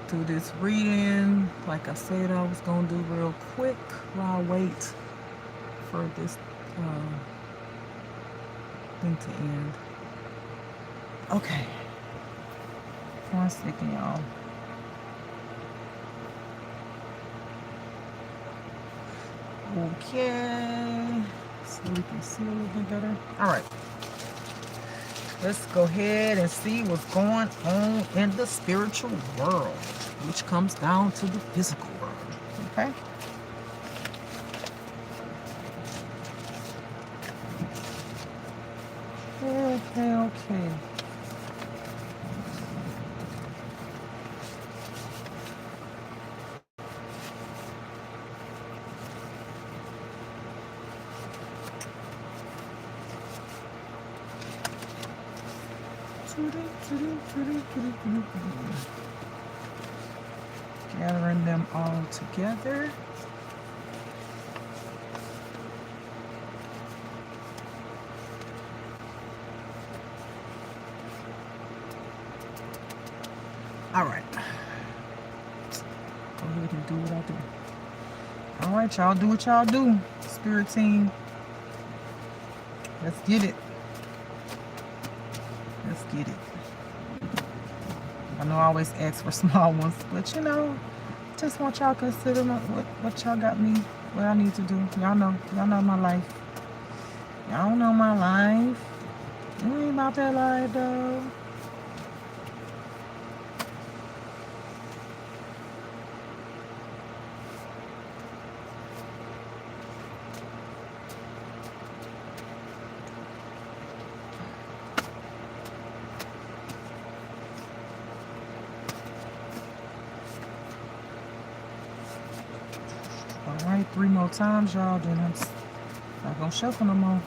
through this reading. Like I said, I was gonna do real quick while I wait for this thing to end. Okay, 1 second, y'all. Okay, so we can see a little bit better. All right, let's go ahead and see what's going on in the spiritual world, which comes down to the physical world. Okay. Okay. Gathering them all together. All right. Go ahead and do what I do. All right, y'all do what y'all do. Spirit team. Let's get it. Let's get it. I know I always ask for small ones, but you know, just want y'all to consider what y'all got me, what I need to do. Y'all know my life. Y'all know my life. It ain't about that life though. Alright, 3 more times, y'all. Then I'm not gonna shuffle no more.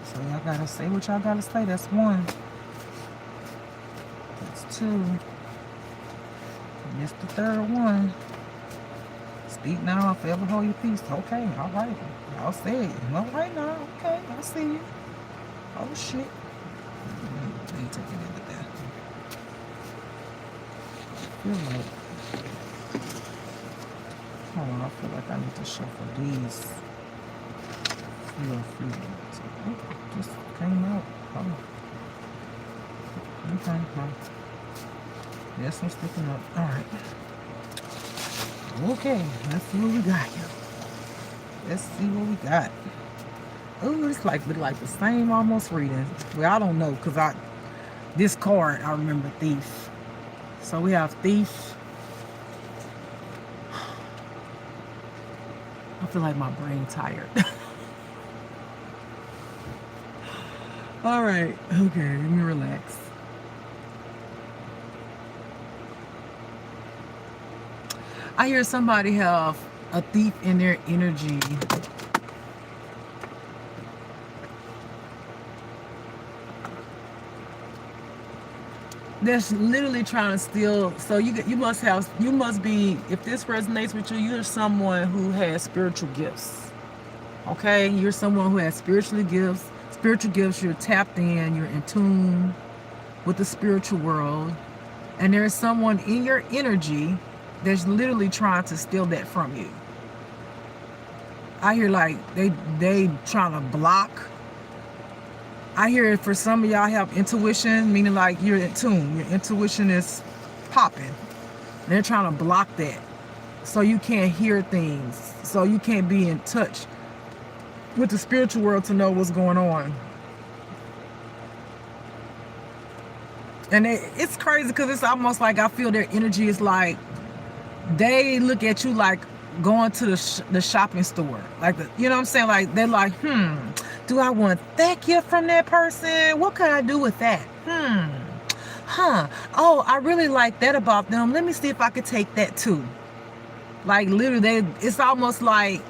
So y'all gotta say what y'all gotta say. That's 1. That's 2. And it's the 3rd one. Speak now, forever hold your peace. Okay, alright. Y'all say it. Alright now, okay, I see you. Oh shit. Let me take it into that. Feel like. Hold on, I feel like I need to shuffle these. Feel. Oh, just came out. Oh. Okay, well. Yes, I'm sticking up. Alright. Okay, let's see what we got here. Let's see what we got. Oh, it's like the same almost reading. Well, I don't know, because this card, I remember Thief. So we have Thief. I feel like my brain tired. All right. Okay, let me relax. I hear somebody have a thief in their energy. That's literally trying to steal. So you must be, if this resonates with you, you're someone who has spiritual gifts. Okay, you're someone who has spiritual gifts. You're tapped in, you're in tune with the spiritual world, and there's someone in your energy that's literally trying to steal that from you. I hear like they trying to block. I hear for some of y'all have intuition, meaning like you're in tune. Your intuition is popping. They're trying to block that, so you can't hear things, so you can't be in touch with the spiritual world to know what's going on. And it's crazy because it's almost like I feel their energy is like they look at you like going to the shopping store, like you know what I'm saying, like they're like, do I want that gift from that person? What can I do with that? Oh, I really like that about them. Let me see if I could take that too. Like literally, it's almost like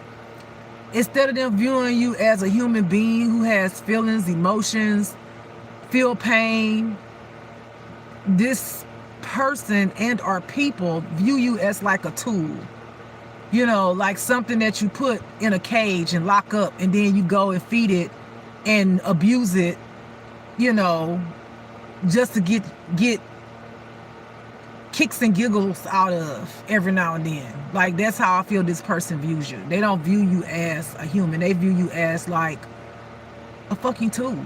instead of them viewing you as a human being who has feelings, emotions, feel pain, this person and or people view you as like a tool. You know, like something that you put in a cage and lock up, and then you go and feed it and abuse it, you know, just to get kicks and giggles out of every now and then. Like, that's how I feel this person views you. They don't view you as a human. They view you as like a fucking tool.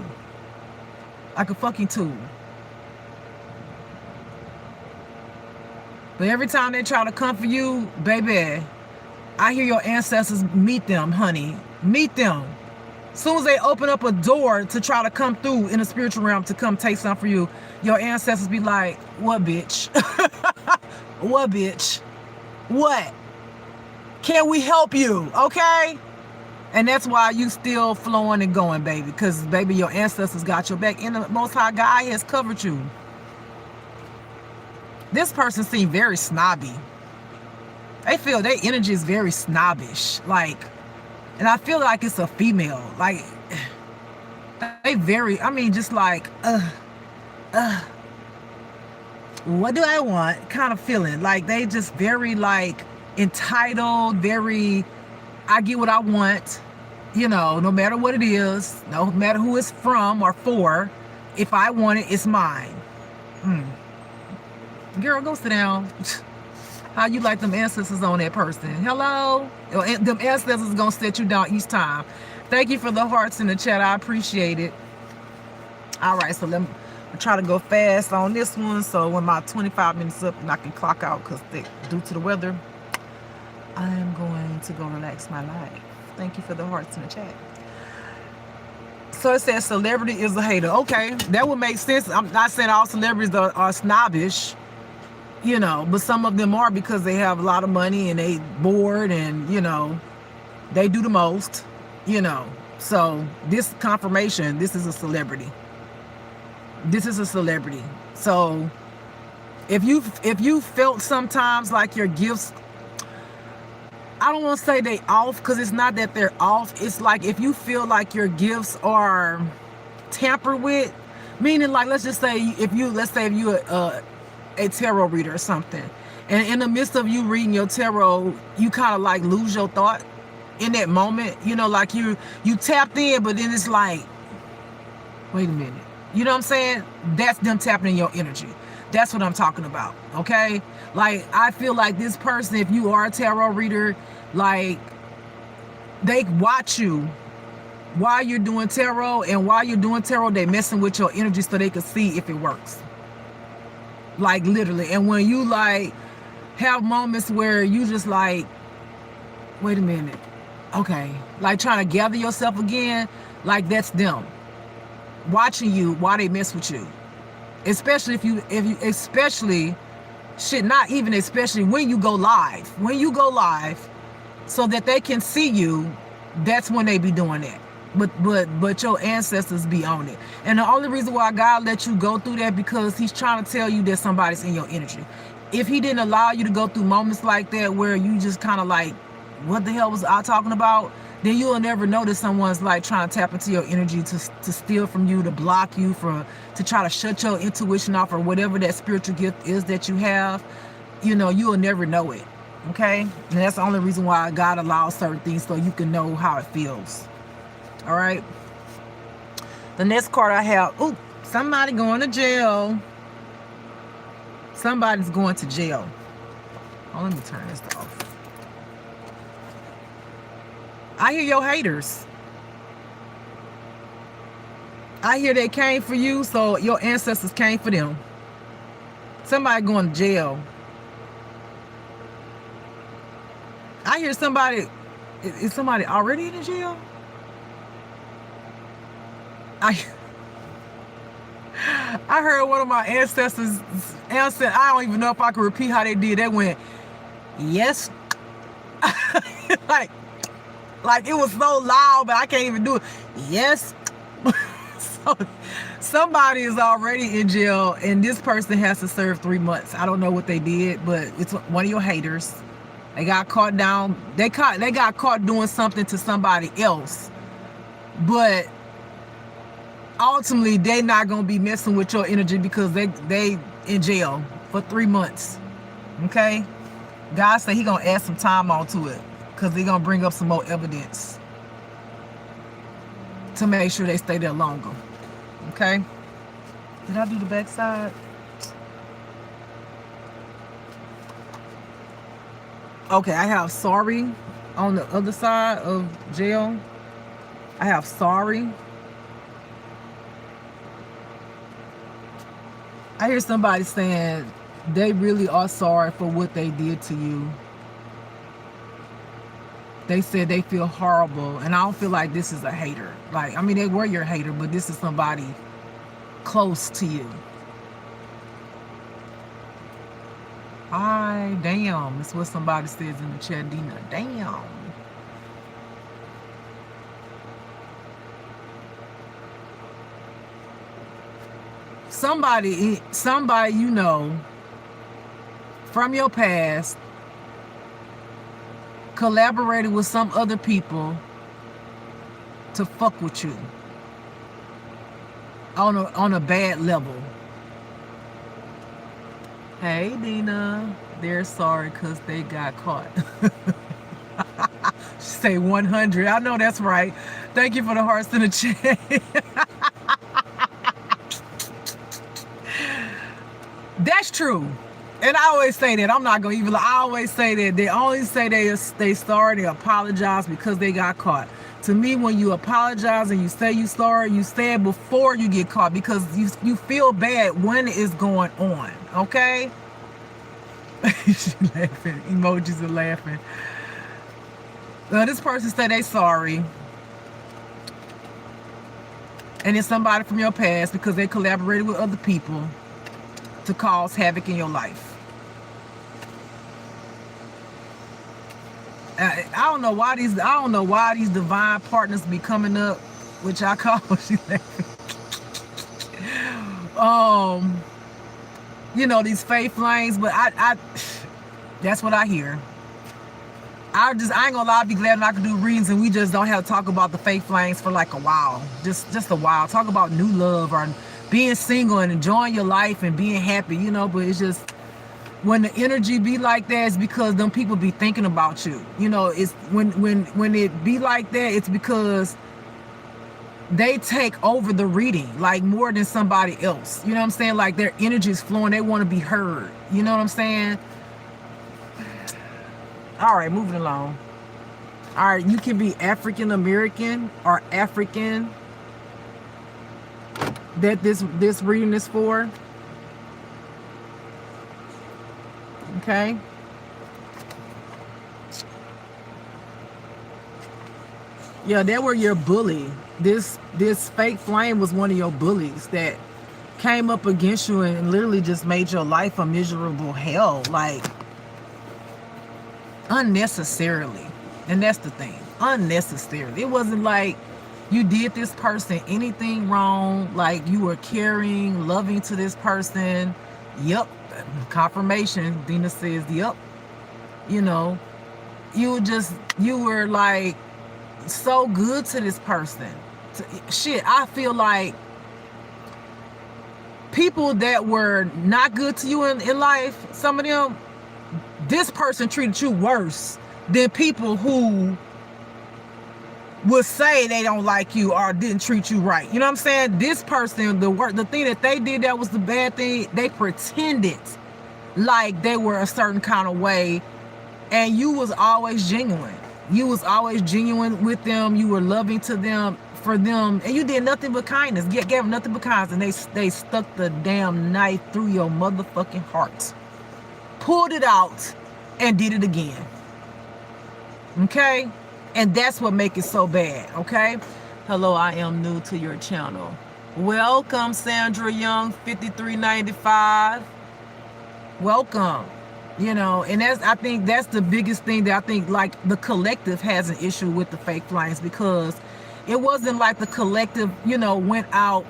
Like a fucking tool. But every time they try to come for you, baby, I hear your ancestors, meet them, honey. Meet them. As soon as they open up a door to try to come through in the spiritual realm to come take something for you, your ancestors be like, what, bitch? What, bitch? What? Can we help you? Okay? And that's why you still flowing and going, baby. Because, baby, your ancestors got your back. And the Most High God has covered you. This person seems very snobby. They feel their energy is very snobbish. Like, and I feel like it's a female. Like, they very, I mean, just like, what do I want? Kind of feeling. Like, they just very, like, entitled, very, I get what I want. You know, no matter what it is, no matter who it's from or for, if I want it, it's mine. Girl, go sit down. How you like them ancestors on that person? Hello? Them ancestors gonna set you down each time. Thank you for the hearts in the chat. I appreciate it. All right, so let me try to go fast on this one. So when my 25 minutes up and I can clock out because due to the weather, I am going to go relax my life. Thank you for the hearts in the chat. So it says celebrity is a hater. Okay, that would make sense. I'm not saying all celebrities are snobbish. You know, but some of them are because they have a lot of money and they bored and, you know, they do the most, you know. So this confirmation, this is a celebrity. This is a celebrity. So if you felt sometimes like your gifts, I don't want to say they off because it's not that they're off. It's like if you feel like your gifts are tampered with, meaning like let's say if you a tarot reader or something, and in the midst of you reading your tarot, you kind of like lose your thought in that moment, you know, like you tapped in, but then it's like, wait a minute, you know what I'm saying? That's them tapping in your energy. That's what I'm talking about. Okay, like I feel like this person, if you are a tarot reader, like they watch you while you're doing tarot, and while you're doing tarot, they messing with your energy so they can see if it works. Like literally. And when you like have moments where you just like, wait a minute, okay, like trying to gather yourself again, like that's them watching you while they mess with you. Especially if you especially shit, not even especially when you go live. When you go live so that they can see you, that's when they be doing that. But your ancestors be on it. And the only reason why God let you go through that because he's trying to tell you that somebody's in your energy. If he didn't allow you to go through moments like that where you just kind of like, what the hell was I talking about? Then you'll never know that someone's like trying to tap into your energy to steal from you, to block you, to try to shut your intuition off or whatever that spiritual gift is that you have. You know, you'll never know it. Okay? And that's the only reason why God allows certain things so you can know how it feels. All right. The next card I have, ooh, somebody going to jail. Somebody's going to jail. Oh, let me turn this off. I hear your haters. I hear they came for you, so your ancestors came for them. Somebody going to jail. I hear somebody, is somebody already in jail? I heard one of my ancestors answer. I don't even know if I can repeat how they did. They went, yes. like it was so loud, but I can't even do it. Yes. So somebody is already in jail, and this person has to serve 3 months. I don't know what they did, but it's one of your haters. They got caught down. They got caught doing something to somebody else, but ultimately they not gonna be messing with your energy because they in jail for 3 months. Okay, God said he gonna add some time onto it because he gonna bring up some more evidence to make sure they stay there longer. Okay, did I do the back side? Okay, I have sorry on the other side of jail. I have sorry. I hear somebody saying they really are sorry for what they did to you. They said they feel horrible, and I don't feel like this is a hater. Like, I mean, they were your hater, but this is somebody close to you. Damn, that's what somebody says in the chat, Dina. Damn. Somebody you know from your past collaborated with some other people to fuck with you on a bad level. Hey, Dina, they're sorry because they got caught. Say 100. I know that's right. Thank you for the hearts in the chat. That's true. And I always say that. I'm not going to even, I always say that. They only say they sorry, they apologize because they got caught. To me, when you apologize and you say you sorry, you say it before you get caught because you feel bad when it's going on. Okay? She's laughing. Emojis are laughing. This person said they sorry. And it's somebody from your past because they collaborated with other people to cause havoc in your life. I don't know why these divine partners be coming up, which I call you know, these faith flames, but I that's what I hear. I ain't gonna lie, I'd be glad I could do readings and we just don't have to talk about the faith flames for like a while. Just a while. Talk about new love or being single and enjoying your life and being happy, you know, but it's just when the energy be like that, it's because them people be thinking about you. You know, it's when it be like that, it's because they take over the reading like more than somebody else. You know what I'm saying? Like their energy is flowing. They want to be heard. You know what I'm saying? All right, moving along. All right, you can be African American or African that this reading is for. Okay. Yeah, they were your bully. This fake flame was one of your bullies that came up against you and literally just made your life a miserable hell, like unnecessarily. And that's the thing, unnecessarily. It wasn't like you did this person anything wrong, like you were caring, loving to this person. Yep, confirmation. Dina says, yep. You know, you were like so good to this person. Shit, I feel like people that were not good to you in life, some of them, this person treated you worse than people who would say they don't like you or didn't treat you right. You know what I'm saying? This person, the thing that they did that was the bad thing, they pretended like they were a certain kind of way, and you was always genuine. You was always genuine with them. You were loving to them, for them, and you did nothing but kindness. Gave them nothing but kindness, and they stuck the damn knife through your motherfucking heart, pulled it out, and did it again. Okay? And that's what makes it so bad, okay? Hello, I am new to your channel. Welcome, Sandra Young, 5395. Welcome. You know, and I think that's the biggest thing that I think, like, the collective has an issue with the fake flames, because it wasn't like the collective, you know, went out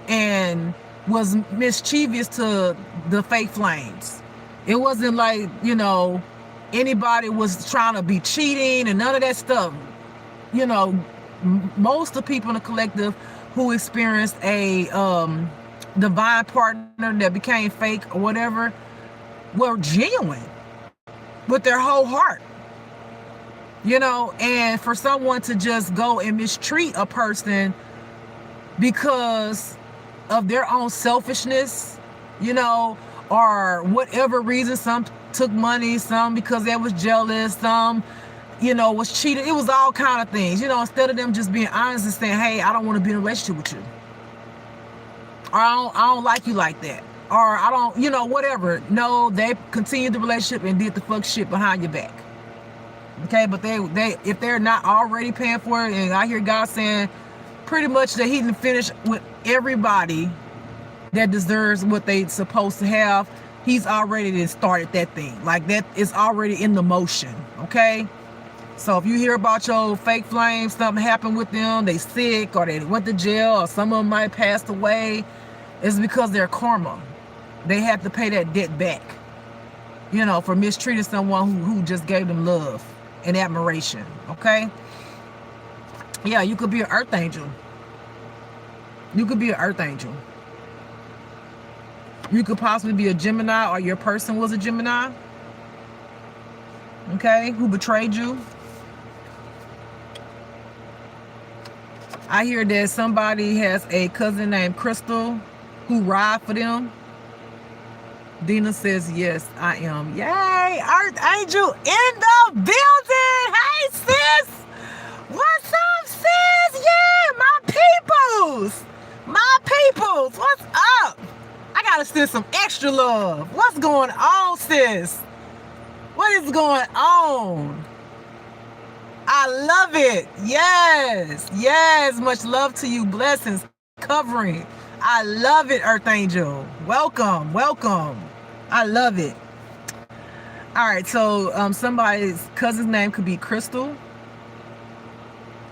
and was mischievous to the fake flames. It wasn't like, you know, anybody was trying to be cheating and none of that stuff. You know, most of the people in the collective who experienced a divine partner that became fake or whatever were genuine with their whole heart. You know, and for someone to just go and mistreat a person because of their own selfishness, you know, or whatever reason. Some took money, some because they was jealous, some, was cheated. It was all kind of things, instead of them just being honest and saying, hey, I don't want to be in a relationship with you. Or I don't like you like that. Or I don't, whatever. No, they continued the relationship and did the fuck shit behind your back. Okay, but they if they're not already paying for it, and I hear God saying pretty much that he didn't finish with everybody that deserves what they supposed to have, he's already started that thing. Like, that is already in the motion, okay? So if you hear about your fake flames, something happened with them, they sick, or they went to jail, or some of them might have passed away, it's because they're karma. They have to pay that debt back, for mistreating someone who just gave them love and admiration, okay? Yeah, you could be an earth angel. You could be an earth angel. You could possibly be a Gemini, or your person was a Gemini, okay, who betrayed you. I hear that somebody has a cousin named Crystal who ride for them. Dina says, yes, I am. Yay, Earth Angel in the building. Hey, sis. What's up, sis? Yeah, my peoples. My peoples. What's up? I got to send some extra love. What's going on, sis? What is going on? I love it. Yes. Yes. Much love to you. Blessings. Covering. I love it, Earth Angel. Welcome. Welcome. I love it. All right. So somebody's cousin's name could be Crystal.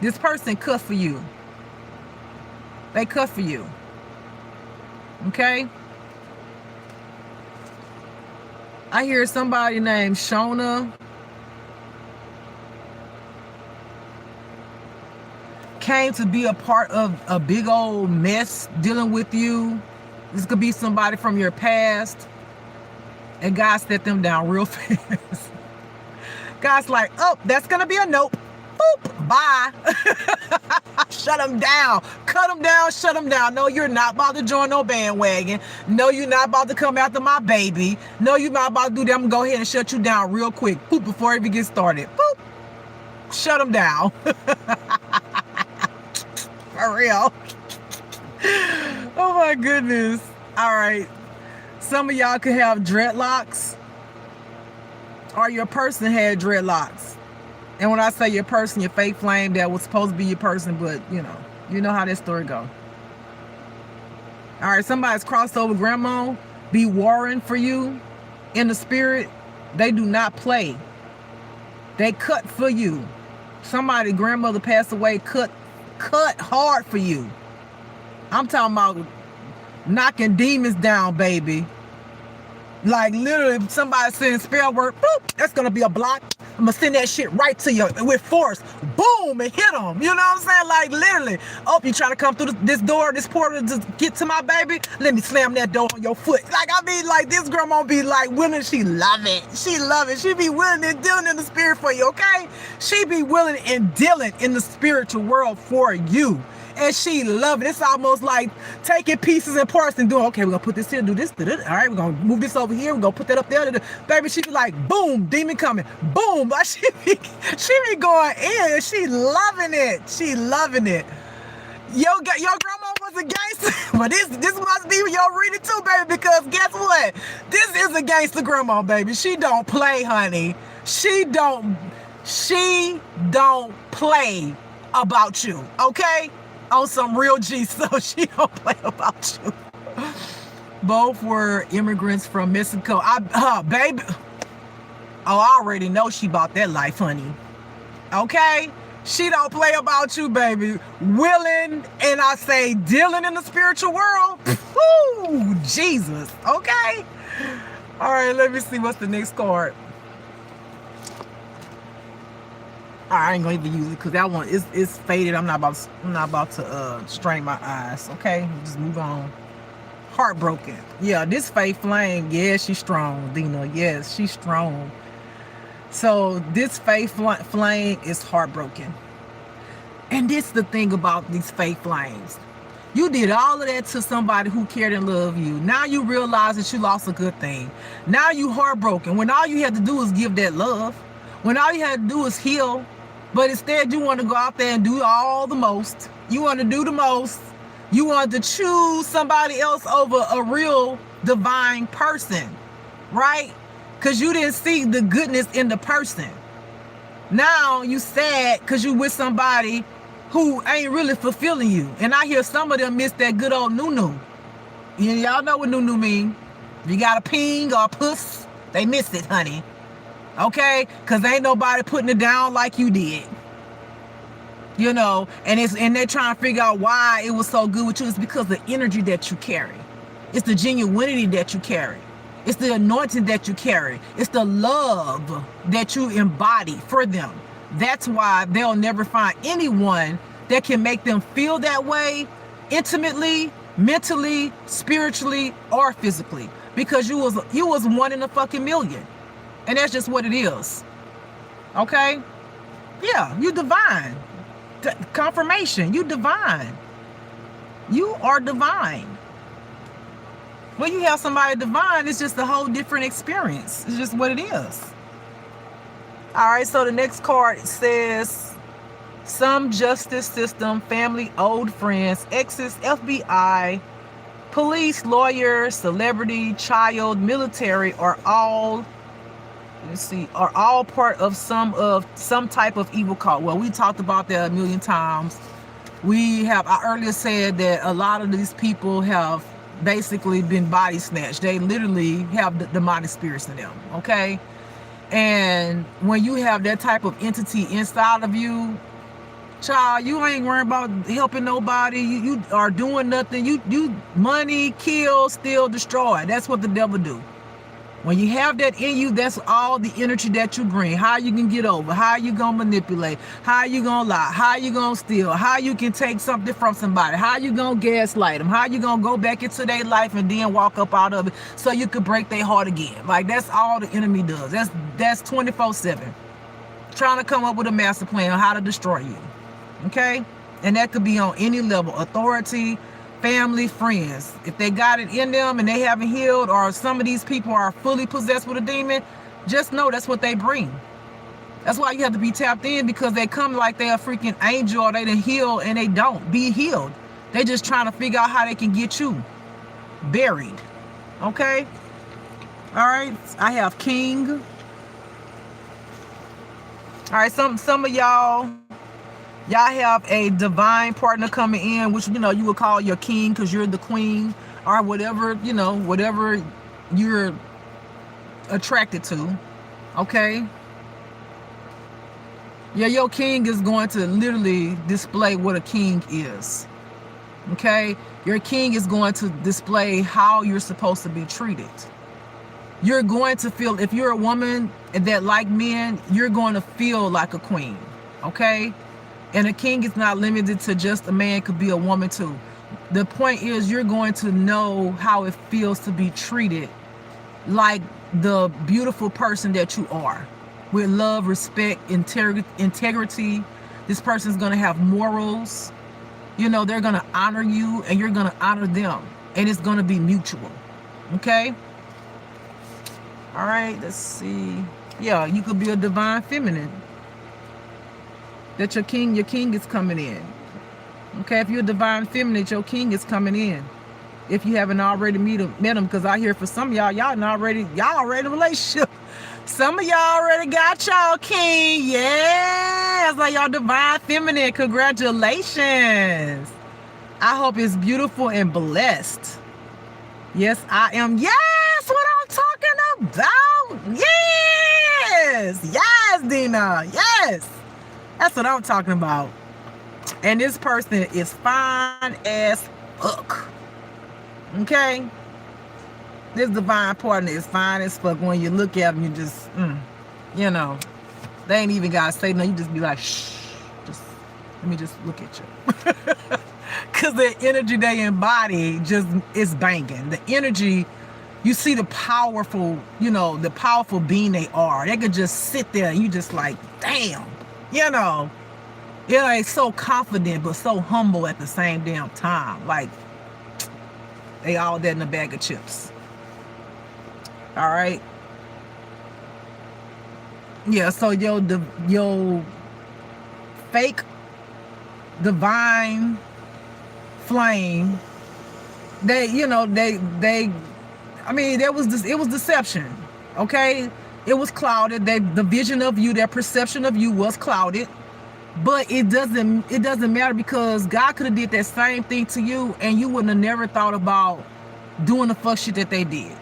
This person cut for you. They cut for you. Okay. I hear somebody named Shona came to be a part of a big old mess dealing with you. This could be somebody from your past, and God set them down real fast. God's like, oh, that's gonna be a nope. Boop, bye. Shut them down. Cut them down, shut them down. No, you're not about to join no bandwagon. No, you're not about to come after my baby. No, you're not about to do that. I'm gonna go ahead and shut you down real quick. Boop, before it even gets started. Boop. Shut them down. For real. Oh my goodness. All right. Some of y'all could have dreadlocks, or your person had dreadlocks. And when I say your person, your fake flame that was supposed to be your person, but you know how that story go. All right, somebody's crossover grandma be warring for you in the spirit. They do not play. They cut for you. Somebody grandmother passed away, cut hard for you. I'm talking about knocking demons down, baby. Like literally, if somebody saying spell word, boop, that's gonna be a block. I'm gonna send that shit right to you with force. Boom, and hit them. You know what I'm saying? Like literally, oh, you trying to come through this door, this portal to get to my baby? Let me slam that door on your foot. Like, I mean, like, this grandma be like willing, she love it. She love it. She be willing and dealing in the spirit for you, okay? She be willing and dealing in the spiritual world for you. And she love it. It's almost like taking pieces and parts and doing, okay, we're gonna put this here, do this, all right, we're gonna move this over here, we're gonna put that up there. Baby, she be like, boom, demon coming, boom. But she be going in. She loving it. She loving it. Your grandma was a gangster, but this must be your reading too, baby, because guess what? This is a gangster grandma, baby. She don't play, honey. She don't play about you, okay? On some real G stuff, she don't play about you. Both were immigrants from Mexico. Baby. Oh, I already know she bought that life, honey. Okay? She don't play about you, baby. Willing, and I say dealing in the spiritual world. Woo, Jesus. Okay? All right, let me see what's the next card. I ain't gonna even use it because that one is faded. I'm not about to strain my eyes. Okay, just move on. Heartbroken. Yeah, this faith flame. Yeah, she's strong, Dina. Yes, she's strong. So this faith flame is heartbroken. And this is the thing about these faith flames. You did all of that to somebody who cared and loved you. Now you realize that you lost a good thing. Now you heartbroken when all you had to do was give that love. When all you had to do was heal. But instead you want to go out there and do all the most. You want to do the most. You want to choose somebody else over a real divine person, right? Because you didn't see the goodness in the person. Now you sad because you with somebody who ain't really fulfilling you. And I hear some of them miss that good old nunu. Y'all know what nunu mean. If you got a ping or a puss, they miss it, honey. Okay? Because ain't nobody putting it down like you did. You know, and they're trying to figure out why it was so good with you. It's because of the energy that you carry. It's the genuinity that you carry. It's the anointing that you carry. It's the love that you embody for them. That's why they'll never find anyone that can make them feel that way intimately, mentally, spiritually, or physically. Because you was one in a fucking million. And that's just what it is. Okay? Yeah, you divine. Confirmation, you divine. You are divine. When you have somebody divine, it's just a whole different experience. It's just what it is. All right, so the next card says, some justice system, family, old friends, exes, FBI, police, lawyer, celebrity, child, military are all part of some type of evil cult. Well, we talked about that a million times. I earlier said that a lot of these people have basically been body snatched. They literally have the demonic spirits in them, okay? And when you have that type of entity inside of you, child, you ain't worrying about helping nobody. You are doing nothing. You money, kill, steal, destroy. That's what the devil do. When you have that in you, that's all the energy that you bring. How you can get over, how you gonna manipulate, how you gonna lie, how you gonna steal, how you can take something from somebody, how you gonna gaslight them, how you gonna go back into their life and then walk up out of it so you could break their heart again. Like, that's all the enemy does. That's 24/7. Trying to come up with a master plan on how to destroy you. Okay? And that could be on any level. Authority, family, friends. If they got it in them and they haven't healed, or some of these people are fully possessed with a demon, just know that's what they bring. That's why you have to be tapped in, because they come like they're a freaking angel, or they done heal and they don't. Be healed. They just trying to figure out how they can get you buried. Okay? All right. I have King. All right. Some of y'all have a divine partner coming in, which, you would call your king, because you're the queen, or whatever, whatever you're attracted to. Okay? Yeah, your king is going to literally display what a king is. Okay? Your king is going to display how you're supposed to be treated. You're going to feel, if you're a woman that like men, you're going to feel like a queen. Okay? And a king is not limited to just a man, could be a woman too. The point is, you're going to know how it feels to be treated like the beautiful person that you are, with love, respect, integrity. This person's going to have morals. They're going to honor you, and you're going to honor them. And it's going to be mutual. Okay? All right, let's see. Yeah, you could be a divine feminine. That your king is coming in. Okay, if you're a divine feminine, your king is coming in. If you haven't already met him, because I hear for some of y'all already in a relationship. Some of y'all already got y'all king. Yeah, it's like y'all divine feminine. Congratulations. I hope it's beautiful and blessed. Yes, I am. Yes, what I'm talking about. Yes, Dina. Yes. That's what I'm talking about. And this person is fine as fuck. Okay? This divine partner is fine as fuck. When you look at them, you just, they ain't even got to say no. You just be like, shh. Let me just look at you. Because the energy they embody just is banging. The energy, you see the powerful, the powerful being they are. They could just sit there and you just like, damn. It ain't so confident, but so humble at the same damn time. Like, they all that in a bag of chips. All right. Yeah, so your fake divine flame, they, you know, I mean, it was deception. Okay? It was clouded. The vision of you, their perception of you was clouded. But it doesn't matter, because God could have did that same thing to you and you wouldn't have never thought about doing the fuck shit that they did,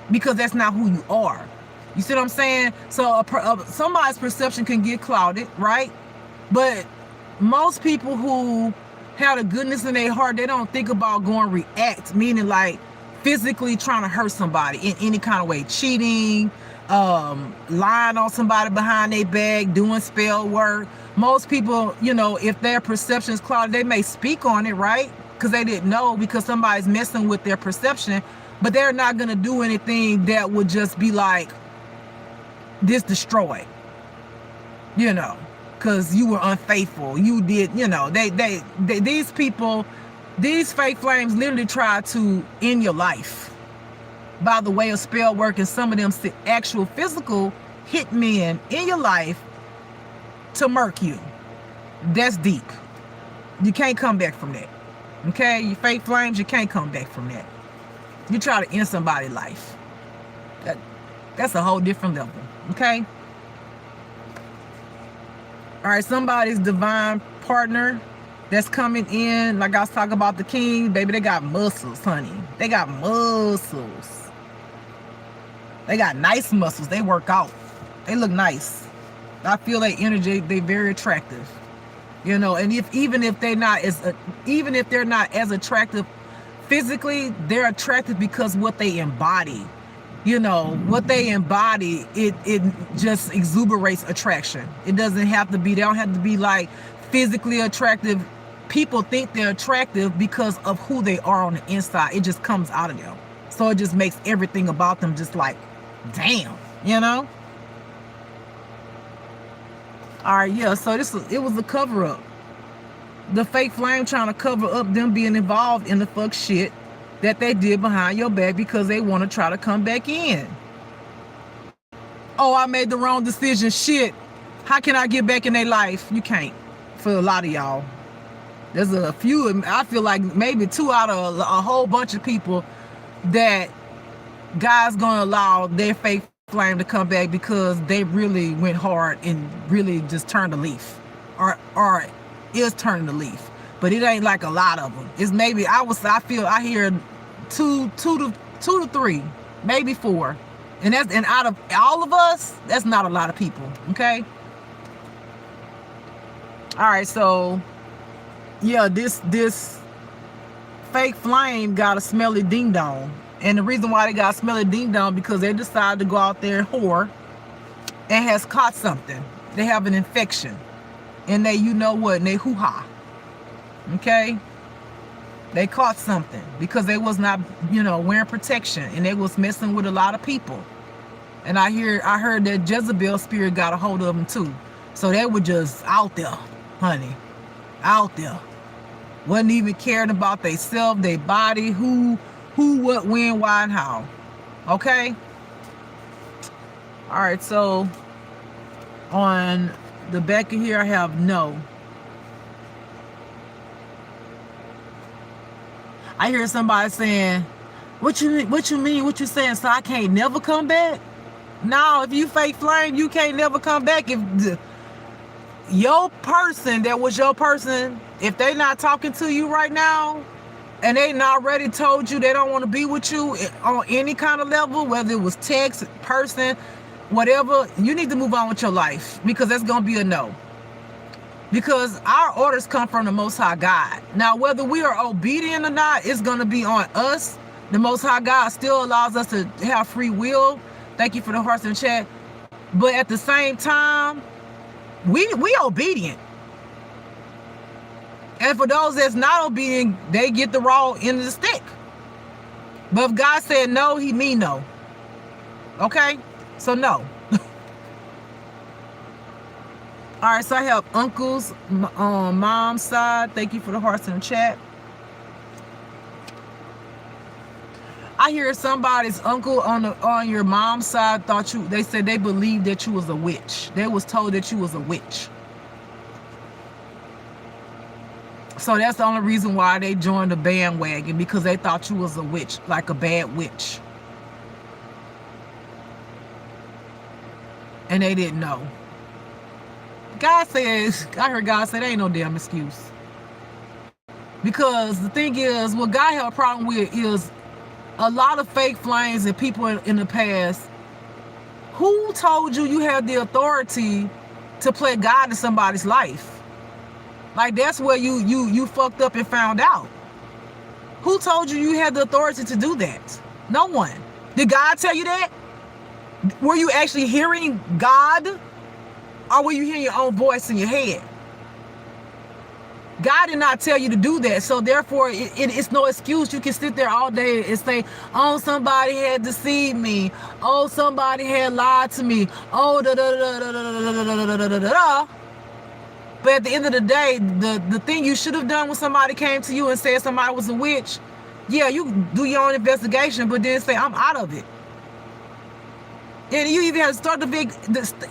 because that's not who you are. You see what I'm saying? So somebody's perception can get clouded, right? But most people who have the goodness in their heart, they don't think about going react, meaning like physically trying to hurt somebody in any kind of way, cheating, lying on somebody behind their back, doing spell work. Most people, you know, if their perception is clouded, they may speak on it, right? Because they didn't know, because somebody's messing with their perception, but they're not going to do anything that would just be like, this destroyed, you know, because you were unfaithful. You did, you know, these people, these fake flames literally try to end your life by the way of spell work, and some of them actual physical hitmen in your life to murk you. That's deep. You can't come back from that. Okay? You fake flames, you can't come back from that. You try to end somebody's life. That's a whole different level. Okay? All right, somebody's divine partner that's coming in, like I was talking about the king, baby, they got muscles, honey. They got muscles. They got nice muscles. They work out. They look nice. I feel their energy, they very attractive. You know, and even if they're not as attractive physically, they're attractive because what they embody. You know, what they embody, it just exuberates attraction. It doesn't have to be, they don't have to be like physically attractive. People think they're attractive because of who they are on the inside. It just comes out of them. So it just makes everything about them just like, damn, you know? All right, yeah, so it was a cover-up. The fake flame trying to cover up them being involved in the fuck shit that they did behind your back, because they want to try to come back in. Oh, I made the wrong decision. Shit. How can I get back in their life? You can't. For a lot of y'all. There's a few, I feel like maybe 2 out of a whole bunch of people that God's gonna allow their fake flame to come back because they really went hard and really just turned a leaf, or is turning the leaf. But it ain't like a lot of them. It's maybe, I hear two to three, maybe 4. And out of all of us, that's not a lot of people. Okay. All right. So yeah, this fake flame got a smelly ding dong. And the reason why they got a smelly ding dong, because they decided to go out there and whore and has caught something. They have an infection. And they, you know what, and they hoo-ha. Okay? They caught something because they was not, you know, wearing protection, and they was messing with a lot of people. And I heard that Jezebel spirit got a hold of them too. So they were just out there, honey. Out there. Wasn't even caring about they self, their body, who, what, when, why, and how. Okay? All right, so on the back of here I have no. I hear somebody saying, what you mean? What you saying? So I can't never come back? No, if you fake flame, you can't never come back. If your person that was your person, if they not talking to you right now, and they not already told you they don't want to be with you on any kind of level, whether it was text, person, whatever, you need to move on with your life, because that's going to be a no. Because our orders come from the Most High God. Now, whether we are obedient or not, it's going to be on us. The Most High God still allows us to have free will. Thank you for the hearts in chat. But at the same time, we obedient. And for those that's not obedient, they get the raw end of the stick. But if God said no, he mean no. Okay? So no. All right, so I have uncles on mom's side. Thank you for the hearts in the chat. I hear somebody's uncle on your mom's side thought you. They said they believed that you was a witch. They was told that you was a witch. So that's the only reason why they joined the bandwagon, because they thought you was a witch, like a bad witch. And they didn't know. God says, I heard God say, there ain't no damn excuse. Because the thing is, what God had a problem with is a lot of fake flames and people in the past. Who told you you have the authority to play God in somebody's life? Like, that's where you fucked up and found out. Who told you you had the authority to do that? No one. Did God tell you that? Were you actually hearing God? Or were you hearing your own voice in your head? God did not tell you to do that. So therefore, it's no excuse. You can sit there all day and say, oh, somebody had deceived me. Oh, somebody had lied to me. Oh, da da da da da da da da da da da. But at the end of the day, the thing you should have done when somebody came to you and said somebody was a witch, yeah, you do your own investigation, but then say, I'm out of it. And you even have to start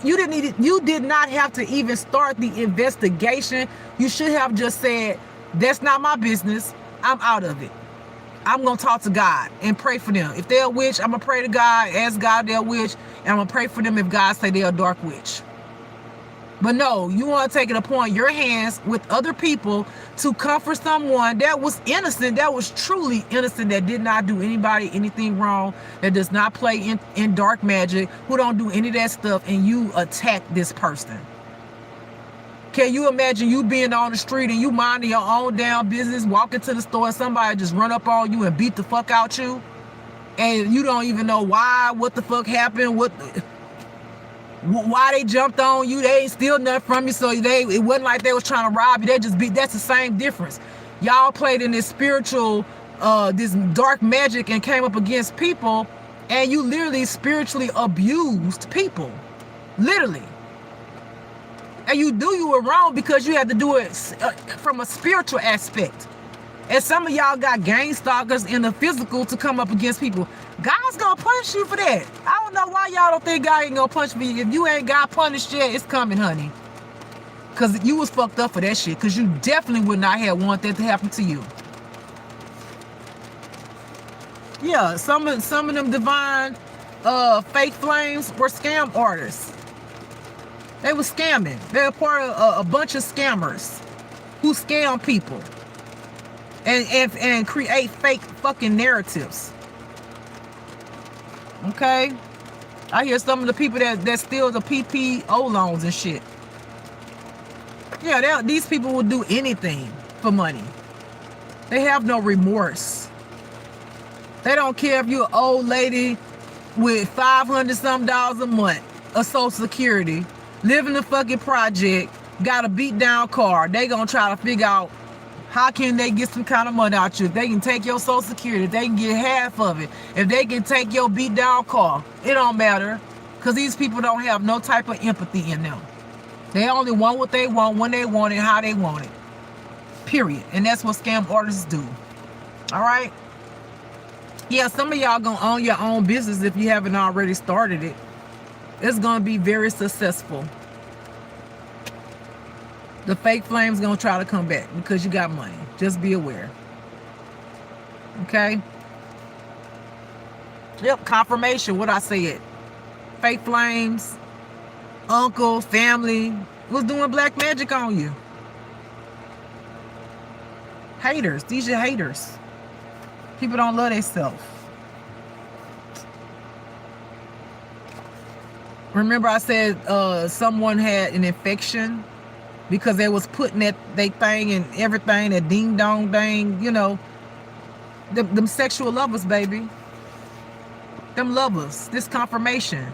you did not have to even start the investigation. You should have just said, that's not my business. I'm out of it. I'm going to talk to God and pray for them. If they're a witch, I'm going to pray to God, ask God they're a witch, and I'm going to pray for them if God say they're a dark witch. But no, you want to take it upon your hands with other people to comfort someone that was innocent, that was truly innocent, that did not do anybody anything wrong, that does not play in dark magic, who don't do any of that stuff, and you attack this person. Can you imagine you being on the street and you minding your own damn business, walking to the store, and somebody just run up on you and beat the fuck out you? And you don't even know why, what the fuck happened, why they jumped on you. They ain't steal nothing from you, so it wasn't like they was trying to rob you. That's the same difference. Y'all played in this spiritual, this dark magic and came up against people, and you literally spiritually abused people. Literally. And you were wrong because you had to do it from a spiritual aspect. And some of y'all got gang stalkers in the physical to come up against people. God's gonna punish you for that. I don't know why y'all don't think God ain't gonna punish me. If you ain't got punished yet, it's coming, honey. Because you was fucked up for that shit. Because you definitely would not have wanted that to happen to you. Yeah, some of them divine fake flames were scam artists. They were scamming. They're part of a bunch of scammers who scam people and create fake fucking narratives. Okay? I hear some of the people that steal the PPO loans and shit. Yeah, these people will do anything for money. They have no remorse. They don't care if you're an old lady with $500 some a month of Social Security, live in the fucking project, got a beat down car. They gonna try to figure out how can they get some kind of money out you. If they can take your Social Security, if they can get half of it, if they can take your beat down car, it don't matter. Because these people don't have no type of empathy in them. They only want what they want, when they want it, how they want it. Period. And that's what scam artists do. All right? Yeah, some of y'all gonna own your own business if you haven't already started it. It's gonna be very successful. The fake flame's gonna try to come back because you got money. Just be aware. Okay? Yep, confirmation, what I said. Fake flames, uncle, family, was doing black magic on you. Haters, these are haters. People don't love themselves. Remember I said someone had an infection because they was putting that they thing and everything, that ding dong thing, you know. Them sexual lovers, baby. Them lovers. This confirmation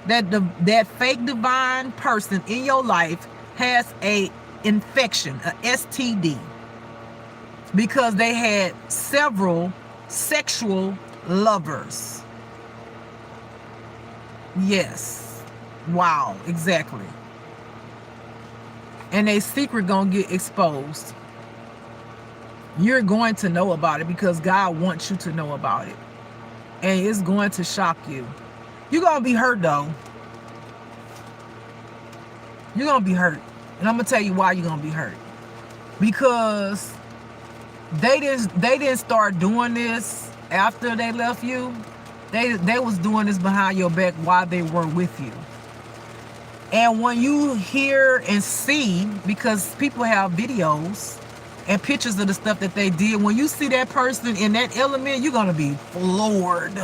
that fake divine person in your life has a infection, a STD, because they had several sexual lovers. Yes. Wow, exactly. and their secret gonna get exposed. You're going to know about it because God wants you to know about it. And it's going to shock you. You're gonna be hurt though. You're gonna be hurt. And I'm gonna tell you why you're gonna be hurt. Because they didn't start doing this after they left you. They was doing this behind your back while they were with you. And when you hear and see, because people have videos and pictures of the stuff that they did, when you see that person in that element, you're gonna be floored.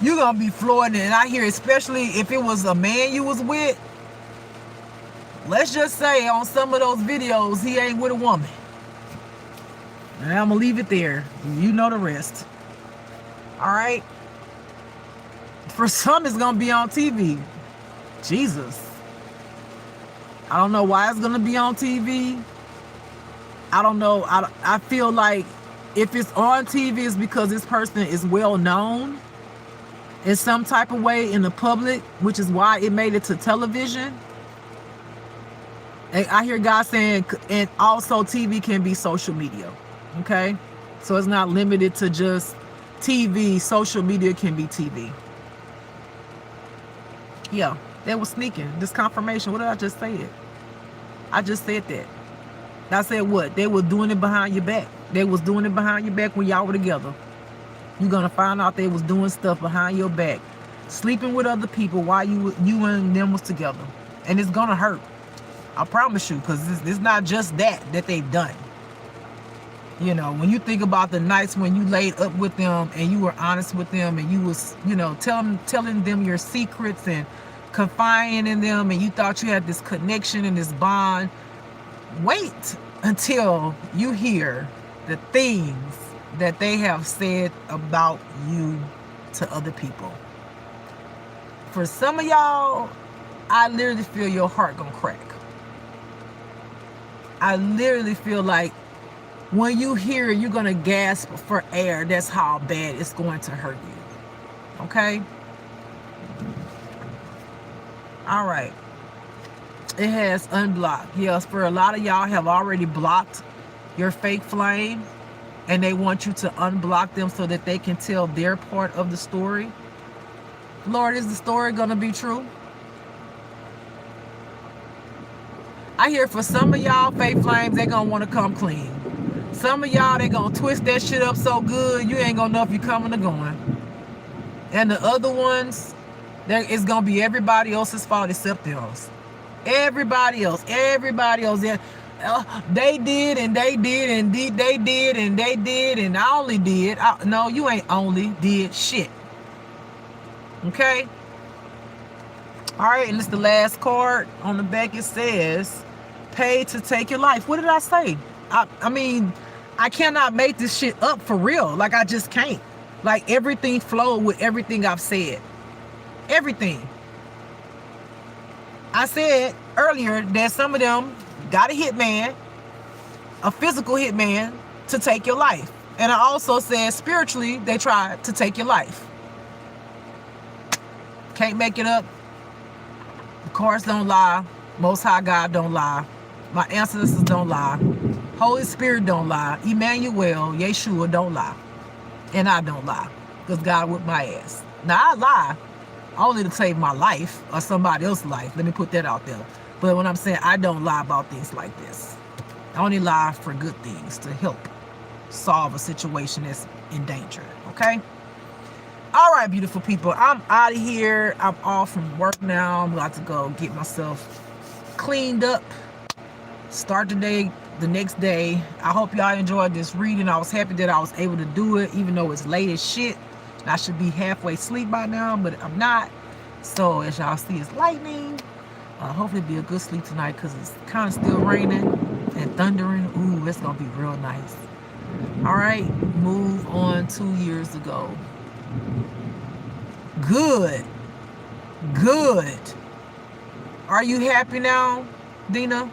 You're gonna be floored. And I hear, especially if it was a man you was with, let's just say on some of those videos, he ain't with a woman. And I'm gonna leave it there. You know the rest. All right? For some, it's gonna be on TV. Jesus. I don't know why it's gonna be on TV. I don't know. I feel like if it's on TV, it's because this person is well known in some type of way in the public, which is why it made it to television. And I hear God saying, and also TV can be social media. Okay? So it's not limited to just TV. Social media can be TV. Yeah. They were sneaking. This confirmation. What did I just say? I just said that. I said what? They were doing it behind your back. They was doing it behind your back when y'all were together. You're going to find out they was doing stuff behind your back. Sleeping with other people while you and them was together. And it's going to hurt. I promise you. Because it's not just that they've done. You know, when you think about the nights when you laid up with them and you were honest with them and you was, you know, telling them your secrets and confiding in them, and you thought you had this connection and this bond. Wait until you hear the things that they have said about you to other people. For some of y'all, I literally feel your heart gonna crack. I literally feel like when you hear it, you're gonna gasp for air. That's how bad it's going to hurt you. Okay? All right. It has unblocked. Yes, for a lot of y'all have already blocked your fake flame, and they want you to unblock them so that they can tell their part of the story. Lord, is the story going to be true? I hear for some of y'all fake flames, they're going to want to come clean. Some of y'all, they're going to twist that shit up so good, you ain't going to know if you're coming or going. And the other ones, it's going to be everybody else's fault except yours. Everybody else. Yeah. They did and they did and they did and they did and I only did. No, you ain't only did shit. Okay? All right, and it's the last card. On the back it says, pay to take your life. What did I say? I mean, I cannot make this shit up for real. Like, I just can't. Like, everything flowed with everything I've said. Everything. I said earlier that some of them got a hitman, a physical hitman, to take your life. And I also said spiritually, they tried to take your life. Can't make it up. The cards don't lie. Most High God don't lie. My ancestors don't lie. Holy Spirit don't lie. Emmanuel, Yeshua don't lie. And I don't lie. Because God whipped my ass. Now I lie only to save my life or somebody else's life. Let me put that out there. But when I'm saying I don't lie about things like this, I only lie for good things, to help solve a situation that's in danger. Okay? All right, beautiful people. I'm out of here. I'm off from work now. I'm about to go get myself cleaned up. Start the day the next day. I hope y'all enjoyed this reading. I was happy that I was able to do it, even though it's late as shit. I should be halfway asleep by now, but I'm not. So as y'all see, it's lightning. Hopefully it'll be a good sleep tonight because it's kind of still raining and thundering. Ooh, it's going to be real nice. All right, move on 2 years ago. Good. Good. Are you happy now, Dina?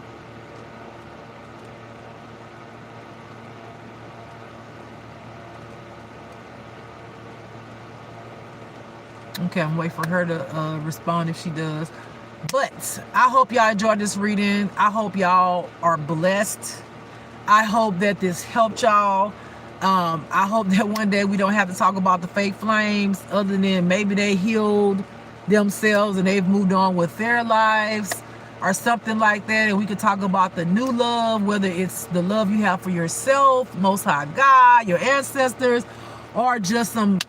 Okay, I'm waiting for her to respond if she does. But I hope y'all enjoyed this reading. I hope y'all are blessed. I hope that this helped y'all. I hope that one day we don't have to talk about the fake flames, other than maybe they healed themselves and they've moved on with their lives or something like that. And we could talk about the new love, whether it's the love you have for yourself, Most High God, your ancestors, or just some,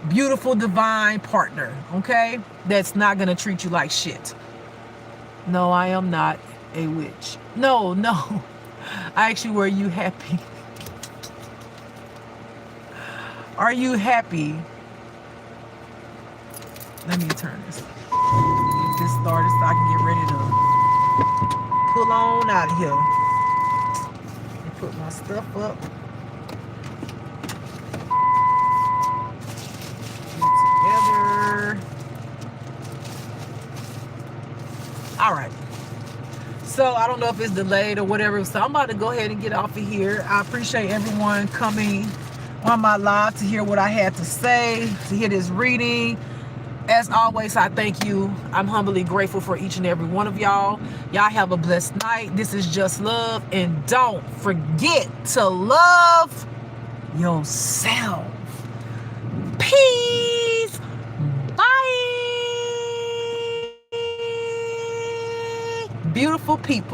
beautiful divine partner, okay? That's not going to treat you like shit. No, I am not a witch. No. Actually, were you happy? Are you happy? Let me turn this. Get this started so I can get ready to pull on out of here. Let me put my stuff up. Get together. All right. So I don't know if it's delayed or whatever. So I'm about to go ahead and get off of here. I appreciate everyone coming on my live to hear what I had to say, to hear this reading. As always, I thank you. I'm humbly grateful for each and every one of y'all. Y'all have a blessed night. This is Just Love. And don't forget to love yourself. Peace. Bye. Beautiful people.